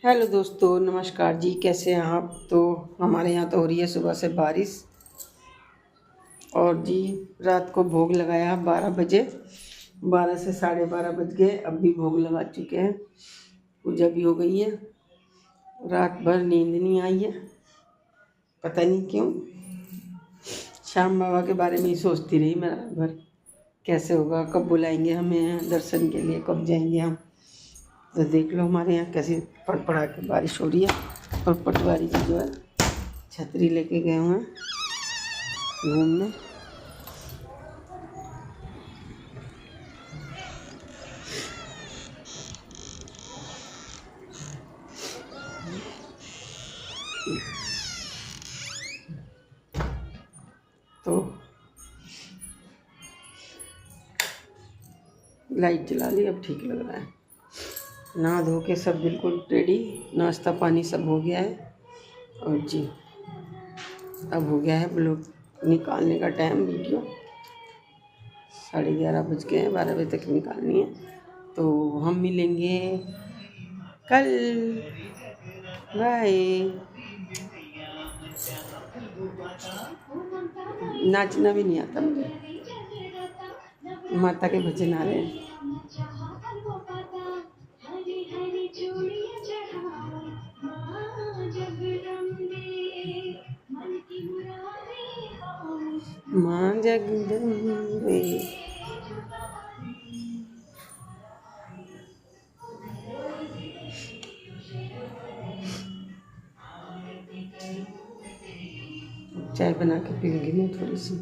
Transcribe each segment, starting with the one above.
Hello दोस्तों, नमस्कार जी। कैसे हैं आप? तो हमारे यहाँ तो हो रही है सुबह से बारिश। और जी रात को भोग लगाया 12 बजे, 12 से 12:30 बज गए। अब भी भोग लगा चुके हैं, पूजा भी हो गई है। रात भर नींद नहीं आई है, पता नहीं क्यों। श्याम बाबा के बारे में ही सोचती रही मैं रात भर, कैसे होगा, कब बुलाएंगे हमें दर्शन के लिए, कब जाएंगे हम। तो देख लो हमारे यहाँ कैसी पड़पड़ा के बारिश हो रही है। और पटवारी जी जो है छतरी लेके गए हुए हैं घूमने। तो लाइट जला ली, अब ठीक लग रहा है। नहा धो के सब बिल्कुल रेडी, नाश्ता पानी सब हो गया है। और जी अब हो गया है ब्लॉग निकालने का टाइम। वीडियो 11:30 बज गए हैं, 12 बजे तक निकालनी है। तो हम मिलेंगे कल। बाय। नाचना भी नहीं आता मुझे, माता के भजन आ रहे हैं। माँ जगदम्बे। चाय बना के पीऊँगी मैं थोड़ी सी।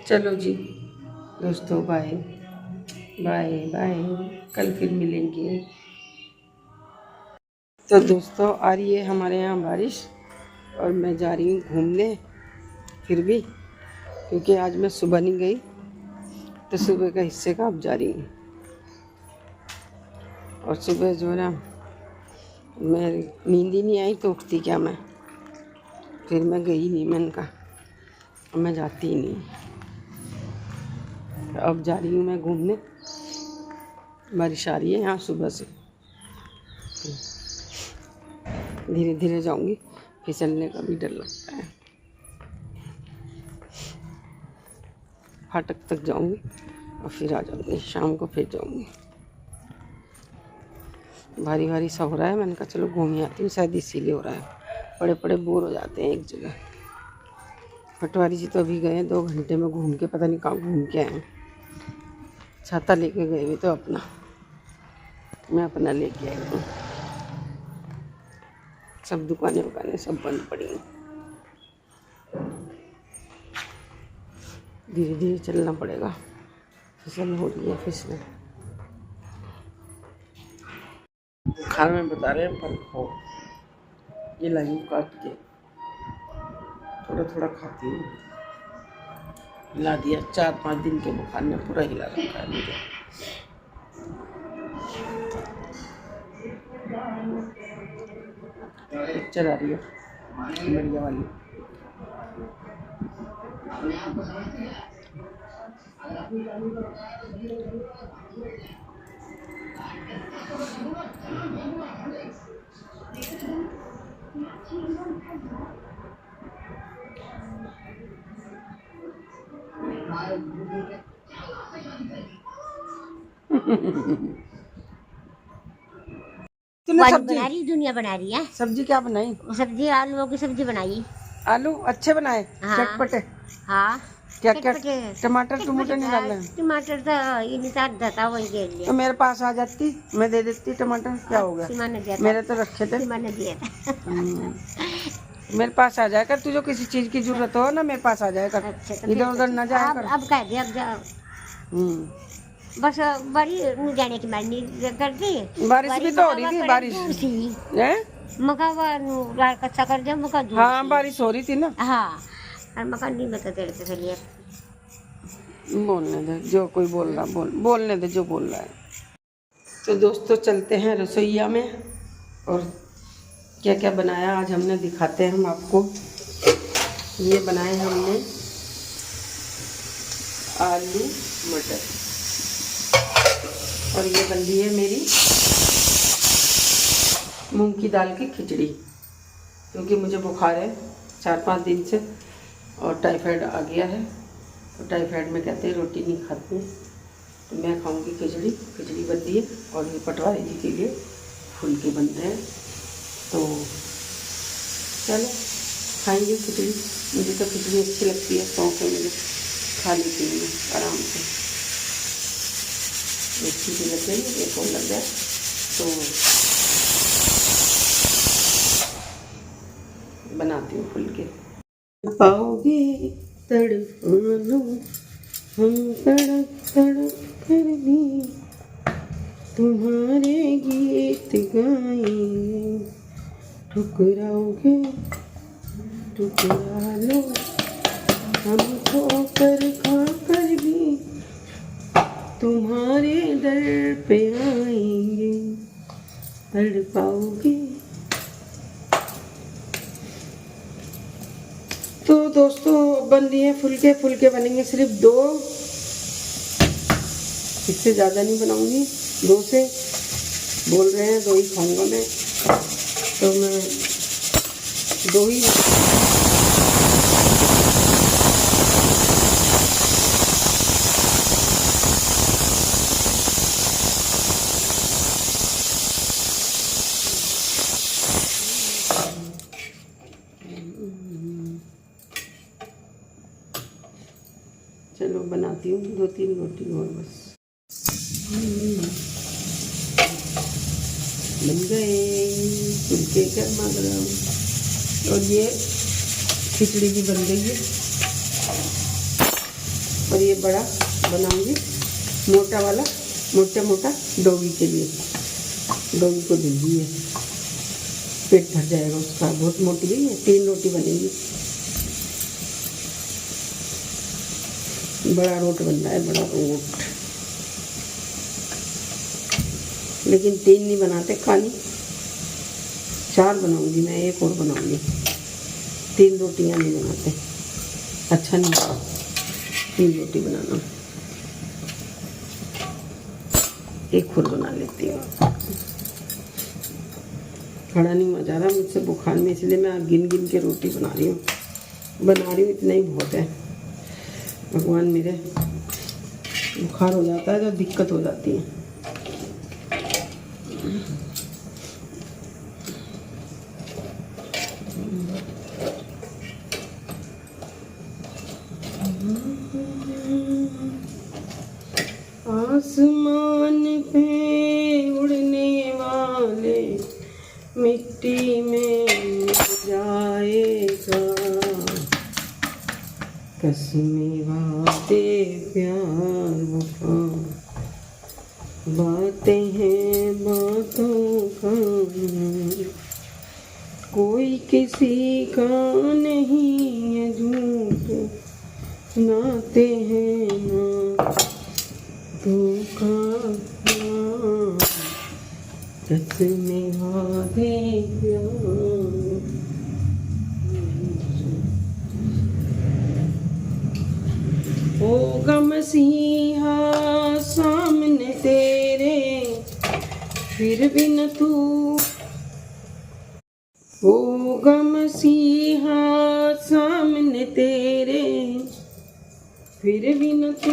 चलो जी दोस्तों, बाय बाय बाय, कल फिर मिलेंगे। तो दोस्तों आ रही है हमारे यहाँ बारिश, और मैं जा रही हूँ घूमने फिर भी, क्योंकि आज मैं सुबह नहीं गई, तो सुबह का हिस्से का अब जा रही हूँ। और सुबह जो है ना, मैं नींद ही नहीं आई तो उठती क्या मैं, फिर मैं गई नहीं। मैंने कहा मैं जाती ही नहीं। अब जा रही हूँ मैं घूमने। बारिश आ रही है यहाँ सुबह से, धीरे धीरे जाऊँगी, फिसलने का भी डर लगता है। फाटक तक जाऊँगी और फिर आ जाऊँगी, शाम को फिर जाऊँगी। भारी भारी सा हो रहा है, मैंने कहा चलो घूम आती हूँ, शायद इसीलिए हो रहा है। पड़े पड़े बोर हो जाते हैं एक जगह। पटवारी जी तो अभी गए 2 घंटे में घूम के, पता नहीं कहाँ घूम के आए। छाता लेके गए भी तो अपना, मैं अपना लेके आई हूँ। सब दुकानें वकानें सब बंद पड़ी हैं। धीरे धीरे चलना पड़ेगा, फिसल हो रही है फिसलन। खाने में बता रहे हैं पर हो ये लाइन काट के थोड़ा थोड़ा खाती हूँ। हिला दिया, 4-5 दिन के बुखार ने पूरा हिला रखा है मुझे। पिक्चर आ रही है बढ़िया वाली। सब्जी बना रही, दुनिया बना रही है। सब्जी क्या बनाई? सब्जी आलूओं की सब्जी बनाई। आलू अच्छे बनाए? हाँ। चटपटे? हाँ। क्या क्या टमाटर टमाटर नहीं डालना? टमाटर तो ये निकाल देता वही के लिए। तो मेरे पास आ जाती, मैं दे देती टमाटर। क्या हो गया, मेरे तो रखे थे। मेरे पास आ जाया कर, तुझे किसी चीज की जरूरत हो ना मेरे पास आ जाया कर। अच्छा, इधर उधर न जाया कर। अब कह दे, अब जा। बस बड़ी जाने की मारनी करती। बारिश भी तो हो रही थी। बारिश मका कच्चा कर दे मका। हाँ बारिश हो रही थी ना। हाँ, और मका नहीं बता देते चलिए। बोलने दे, जो कोई बोल रहा बोलने दे जो बोल रहा है। तो दोस्तों चलते हैं रसोईया में, और क्या क्या बनाया आज हमने दिखाते हैं हम आपको। ये बनाए हमने आलू मटर। और ये बन रही है मेरी मूंग की दाल की खिचड़ी, क्योंकि मुझे बुखार है 4-5 दिन से और टाइफाइड आ गया है। तो टाइफाइड में कहते हैं रोटी नहीं खाते हैं, तो मैं खाऊंगी खिचड़ी। खिचड़ी बन रही है और ये पटवारी जी के लिए फुलके बन रहे हैं। तो चलो खाएंगे खिचड़ी। मुझे तो खिचड़ी अच्छी लगती है, शौक है मुझे, खा लेती हूँ आराम से। एक चीज़ लग गई, एक और लग जाए तो बनाती हूँ फुलके। पाओगे तड़पानो हम तड़प तड़प कर भी तुम्हारे गीत गाएंगे। ठुकराओगे ठुकरा लो हम ठोकर खा कर भी तुम्हारे दर पे आएंगे। तड़पाओगे। तो दोस्तों बन रही है फुलके। फुलके बनेंगे सिर्फ 2, इससे ज़्यादा नहीं बनाऊंगी। 2 से बोल रहे हैं 2 ही खाऊंगा मैं, तो मैं 2 ही। चलो बनाती हूँ 2-3 रोटी और बस। बन गए फुलके गर्मा गर्म। और ये खिचड़ी भी बन गई है। और ये बड़ा बनाऊंगी मोटा वाला, मोटा डोगी के लिए। डोगी को दी है, पेट भर जाएगा उसका। बहुत मोटी है, 3 रोटी बनेगी। बड़ा रोट बन रहा है, बड़ा रोट। लेकिन 3 नहीं बनाते खाली, 4 बनाऊंगी मैं, 1 और बनाऊंगी। 3 रोटियां नहीं बनाते, अच्छा नहीं लगता 3 रोटी बनाना। 1 और बना लेती हूँ। खड़ा नहीं मजा आ रहा मुझसे बुखार में, इसलिए मैं गिन गिन के रोटी बना रही हूँ। इतना ही बहुत है। भगवान मेरे, बुखार हो जाता है तो दिक्कत हो जाती है। आसमान पे उड़ने वाले मिट्टी में जाएगा। कसमें वादे प्यार वफा, बातें हैं बातों का, कोई किसी का नहीं है झूठ, नाते हैं ना धोखा। कसमें वादे प्यार। होगा मसीहा सामने तेरे, फिर भी न तू। होगा मसीहा सामने तेरे, फिर भी न तू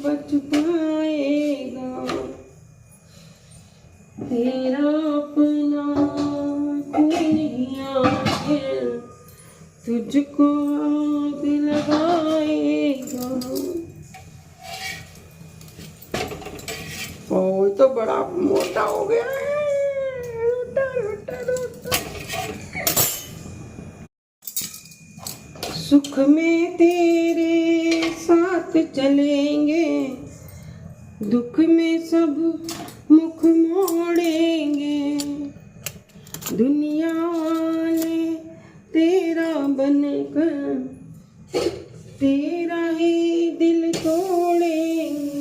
बच पाएगा। तेरा अपना कोई नहीं आगे तुझको आग लगाएगा। ओ तो बड़ा मोटा हो गया है। रोटा। सुख में तेरे साथ चलेंगे, दुख में सब मुख मोड़ेंगे। दुनिया वाले तेरा बनकर तेरा ही दिल तोड़ेंगे।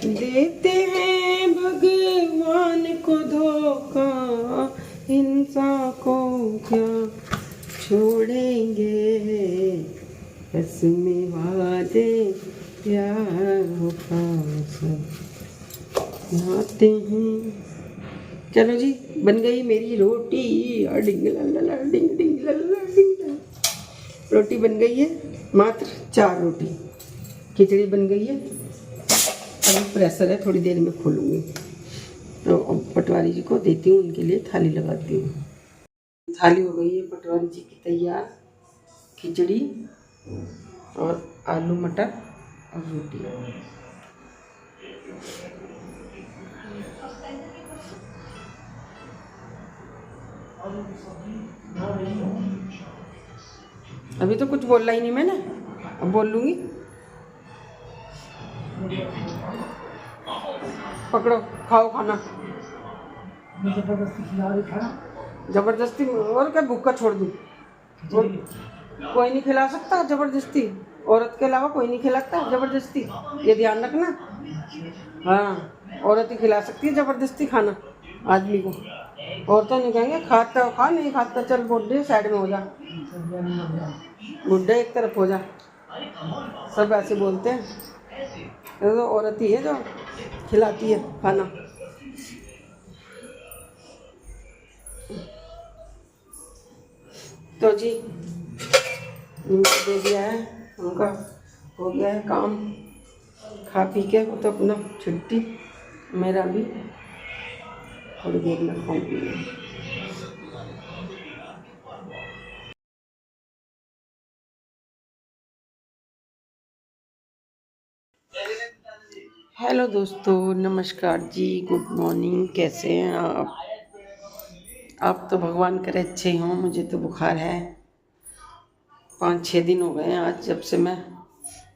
देते हैं भगवान को धोखा, इंसान को क्या छोड़ेंगे। कसमें वादे प्यार वफा। नहाते हैं। चलो जी, बन गई मेरी रोटी। डिंग लल्ला डिंग डिंग लल्ला डिंग लल्ला। रोटी बन गई है, मात्र 4 रोटी। खिचड़ी बन गई है, अभी प्रेशर है, थोड़ी देर में खोलूँगी। तो अब पटवारी जी को देती हूँ, उनके लिए थाली लगाती हूँ। थाली हो गई है पटवारी जी की तैयार। खिचड़ी और आलू मटर और रोटी। अभी तो कुछ बोला ही नहीं मैंने, अब बोल लूँगी। पकड़ो, खाओ खाना। जबरदस्ती खिला रही खाना। जबरदस्ती और क्या, भूखा छोड़ दूँ? कोई नहीं खिला सकता जबरदस्ती, औरत के अलावा कोई नहीं खिलाता जबरदस्ती, ये ध्यान रखना। हाँ, औरत ही खिला सकती है जबरदस्ती खाना आदमी को। औरतों नहीं कहेंगे खाता खा, नहीं खाता चल बुड्ढे साइड में हो जा, बुड्ढे एक तरफ हो जा, सब ऐसे बोलते हैं। तो औरत ही है जो खिलाती है खाना। तो जी उनको दे दिया है, उनका हो गया है काम, खा पी के वो तो अपना छुट्टी। मेरा भी थोड़ी देर में खाऊंगी। हेलो दोस्तों, नमस्कार जी, गुड मॉर्निंग। कैसे हैं आप? आप तो भगवान करे अच्छे हों। मुझे तो बुखार है, 5-6 दिन हो गए हैं आज जब से मैं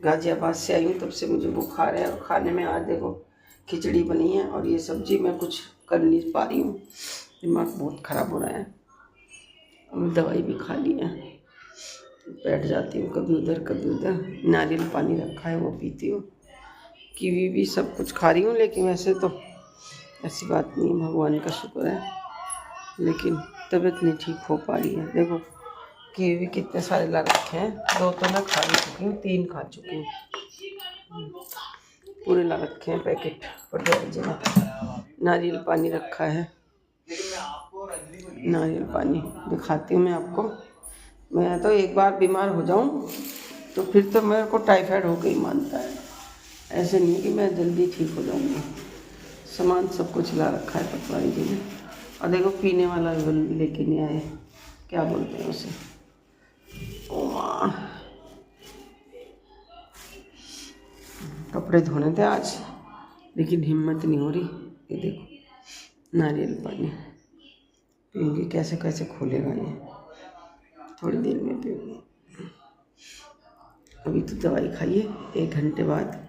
गाज़ियाबाद से आई हूँ, तब से मुझे बुखार है। और खाने में आज देखो खिचड़ी बनी है और ये सब्ज़ी, मैं कुछ कर नहीं पा रही हूँ, दिमाग बहुत ख़राब हो रहा है। दवाई भी खा ली है, बैठ जाती हूँ कभी उधर कभी उधर। नारियल पानी रखा है वो पीती हूँ, कीवी भी सब कुछ खा रही हूँ, लेकिन वैसे तो ऐसी बात नहीं है, भगवान का शुक्र है। लेकिन तबीयत नहीं ठीक हो पा रही है। देखो कीवी कितने सारे ला रखे हैं, 2 तो मैं खा भी चुकी हूँ, 3 खा चुकी हूँ, पूरे ला रखे हैं पैकेट। पटवारी जी ने नारियल पानी रखा है, नारियल पानी दिखाती हूँ मैं आपको। मैं तो एक बार बीमार हो जाऊँ तो फिर तो मेरे को टाइफाइड हो गई मानता है, ऐसे नहीं कि मैं जल्दी ठीक हो जाऊँगी। सामान सब कुछ ला रखा है पटवारी जी ने। और देखो पीने वाला लेके नहीं आए, क्या बोलते हैं उसे, ओ माँ, कपड़े धोने थे आज, लेकिन हिम्मत नहीं हो रही। ये देखो नारियल पानी पीऊँगी, कैसे कैसे खोलेगा ये, थोड़ी देर में पीऊँगी। अभी तो दवाई खाइए, 1 घंटे बाद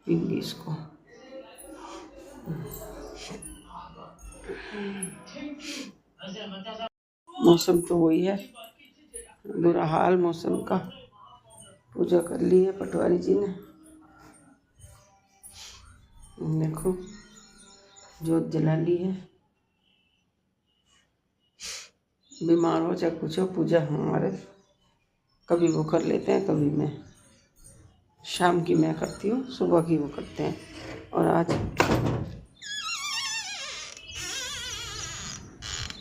पीऊँगी इसको। मौसम तो वही है, बुरा हाल मौसम का। पूजा कर ली है पटवारी जी ने, देखो जोत जला ली है। बीमार हो चाहे कुछ हो, पूजा हमारे कभी वो कर लेते हैं, कभी मैं। शाम की मैं करती हूँ, सुबह की वो करते हैं। और आज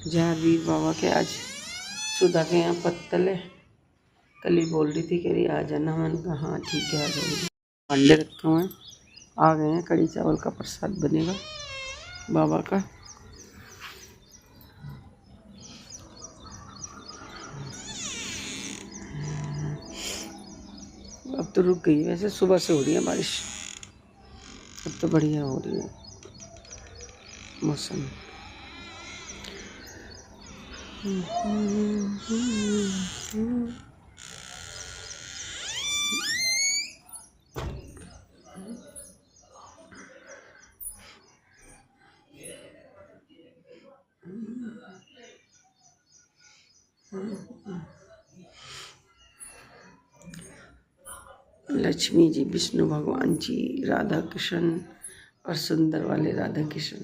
जहावीर बाबा के आज सुधा के यहाँ पत्तल है। कल ही बोल रही थी, कह रही आ जाना। मैंने कहा हाँ ठीक है आ जाऊँगी। अंडे रखे हुए हैं, आ गए हैं। कढ़ी चावल का प्रसाद बनेगा बाबा का। अब तो रुक गई, वैसे सुबह से हो रही है बारिश, अब तो बढ़िया हो रही है मौसम। लक्ष्मी जी, विष्णु भगवान जी, राधा कृष्ण और सुंदर वाले राधा कृष्ण।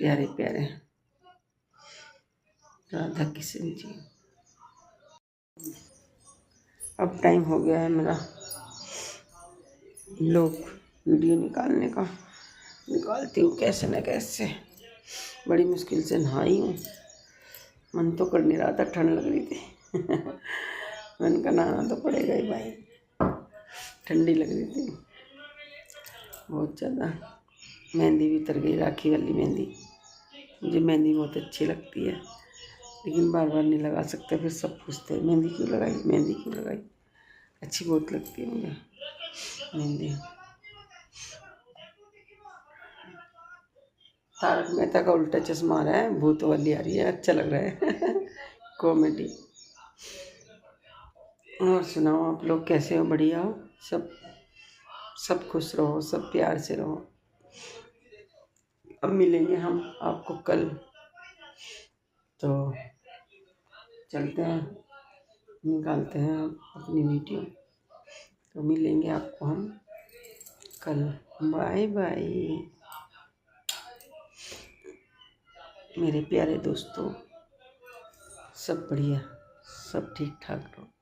प्यारे प्यारे राधा कृष्ण जी। अब टाइम हो गया है मेरा लोग वीडियो निकालने का। निकालती हूँ कैसे न कैसे, बड़ी मुश्किल से नहाई हूँ। मन तो कर नहीं रहा था, ठंड लग रही थी मन का नहाना तो पड़ेगा ही भाई, ठंडी लग रही थी बहुत ज़्यादा। मेहंदी भी उतर गई, राखी वाली मेहंदी। मुझे मेहंदी बहुत अच्छी लगती है, लेकिन बार बार नहीं लगा सकते, फिर सब पूछते हैं मेहंदी क्यों लगाई, मेहंदी क्यों लगाई। अच्छी बहुत लगती है मुझे मेहंदी। तारक मेहता का उल्टा चश्मा आ रहा है, भूत वाली आ रही है, अच्छा लग रहा है कॉमेडी। और सुनाओ, आप लोग कैसे हो? बढ़िया हो सब? सब खुश रहो, सब प्यार से रहो। अब मिलेंगे हम आपको कल, तो चलते हैं, निकालते हैं अपनी वीडियो, तो मिलेंगे आपको हम कल। बाय बाय मेरे प्यारे दोस्तों, सब बढ़िया, सब ठीक ठाक रहो।